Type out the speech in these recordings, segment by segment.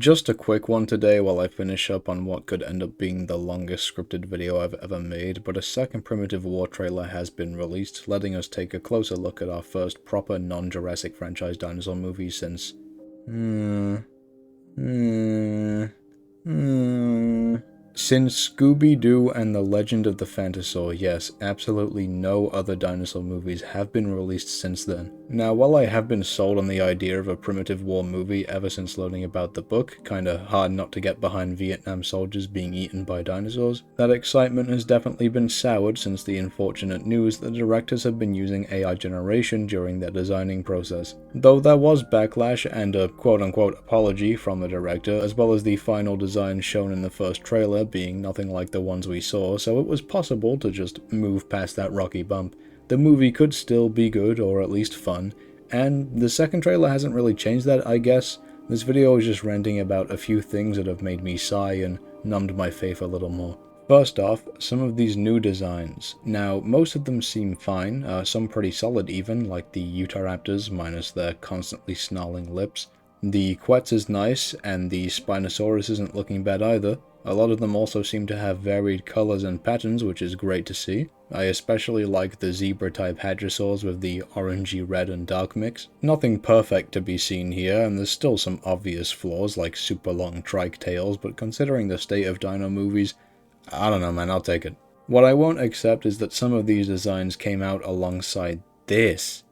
Just a quick one today while I finish up on what could end up being the longest scripted video I've ever made, but a second Primitive War trailer has been released, letting us take a closer look at our first proper non-Jurassic franchise dinosaur movie since... Since Scooby-Doo and the Legend of the Phantosaur, yes, absolutely no other dinosaur movies have been released since then. Now, while I have been sold on the idea of a Primitive War movie ever since learning about the book, kinda hard not to get behind Vietnam soldiers being eaten by dinosaurs, that excitement has definitely been soured since the unfortunate news that the directors have been using AI generation during their designing process. Though there was backlash and a quote-unquote apology from the director, as well as the final design shown in the first trailer being nothing like the ones we saw, so it was possible to just move past that rocky bump. The movie could still be good, or at least fun, and the second trailer hasn't really changed that, I guess. This video is just ranting about a few things that have made me sigh and numbed my faith a little more. First off, some of these new designs. Now, most of them seem fine, some pretty solid even, like the Utahraptors minus their constantly snarling lips. The Quetz is nice, and the Spinosaurus isn't looking bad either. A lot of them also seem to have varied colors and patterns, which is great to see. I especially like the zebra-type hadrosaurs with the orangey red and dark mix. Nothing perfect to be seen here, and there's still some obvious flaws like super long trike tails, but considering the state of dino movies, I don't know man, I'll take it. What I won't accept is that some of these designs came out alongside this.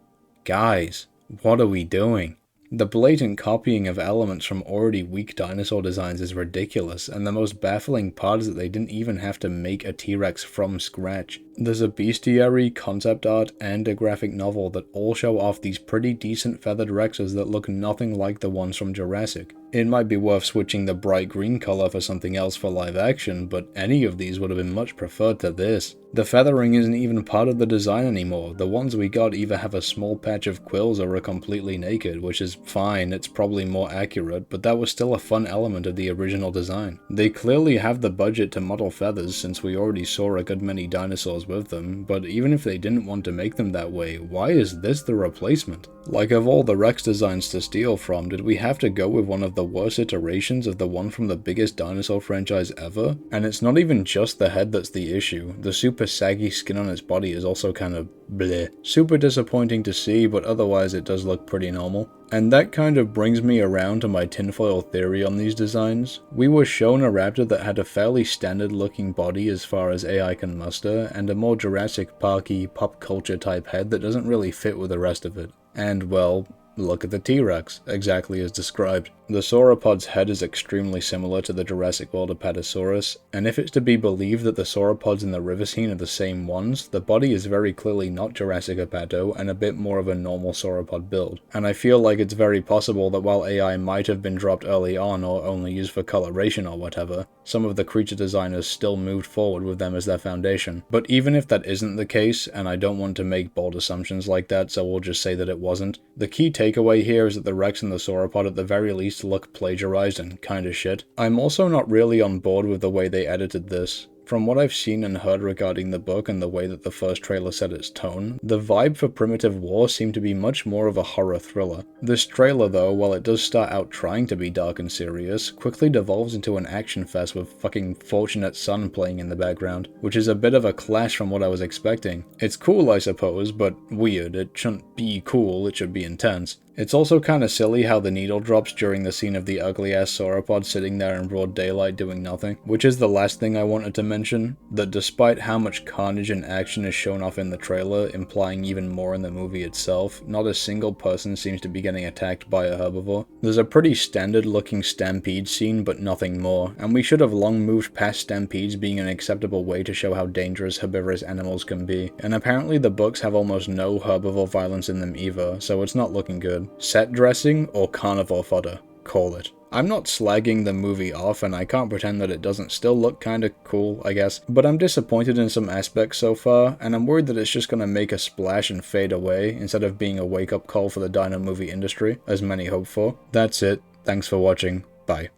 Guys, what are we doing? The blatant copying of elements from already weak dinosaur designs is ridiculous, and the most baffling part is that they didn't even have to make a T-Rex from scratch. There's a bestiary, concept art, and a graphic novel that all show off these pretty decent feathered Rexes that look nothing like the ones from Jurassic. It might be worth switching the bright green color for something else for live action, but any of these would have been much preferred to this. The feathering isn't even part of the design anymore. The ones we got either have a small patch of quills or are completely naked, which is fine, it's probably more accurate, but that was still a fun element of the original design. They clearly have the budget to model feathers since we already saw a good many dinosaurs with them, but even if they didn't want to make them that way, why is this the replacement? Like, of all the Rex designs to steal from, did we have to go with one of the worst iterations of the one from the biggest dinosaur franchise ever? And it's not even just the head that's the issue. The super saggy skin on its body is also kind of bleh. Super disappointing to see, but otherwise it does look pretty normal. And that kind of brings me around to my tinfoil theory on these designs. We were shown a raptor that had a fairly standard looking body as far as AI can muster, and a more Jurassic Parky pop culture type head that doesn't really fit with the rest of it. And well, look at the T-Rex, exactly as described. The sauropod's head is extremely similar to the Jurassic World Apatosaurus, and if it's to be believed that the sauropods in the river scene are the same ones, the body is very clearly not Jurassic Apato and a bit more of a normal sauropod build. And I feel like it's very possible that while AI might have been dropped early on or only used for coloration or whatever, some of the creature designers still moved forward with them as their foundation. But even if that isn't the case, and I don't want to make bold assumptions like that, so we'll just say that it wasn't, the key takeaway here is that the Rex and the sauropod at the very least look plagiarized and kinda shit. I'm also not really on board with the way they edited this. From what I've seen and heard regarding the book and the way that the first trailer set its tone, the vibe for Primitive War seemed to be much more of a horror thriller. This trailer though, while it does start out trying to be dark and serious, quickly devolves into an action fest with fucking Fortunate Son playing in the background, which is a bit of a clash from what I was expecting. It's cool I suppose, but weird. It shouldn't be cool, it should be intense. It's also kinda silly how the needle drops during the scene of the ugly-ass sauropod sitting there in broad daylight doing nothing, which is the last thing I wanted to mention, that despite how much carnage and action is shown off in the trailer, implying even more in the movie itself, not a single person seems to be getting attacked by a herbivore. There's a pretty standard-looking stampede scene, but nothing more, and we should have long moved past stampedes being an acceptable way to show how dangerous herbivorous animals can be, and apparently the books have almost no herbivore violence in them either, so it's not looking good. Set dressing or carnivore fodder, call it. I'm not slagging the movie off, and I can't pretend that it doesn't still look kinda cool, I guess, but I'm disappointed in some aspects so far, and I'm worried that it's just gonna make a splash and fade away, instead of being a wake-up call for the dino movie industry, as many hope for. That's it, thanks for watching, bye.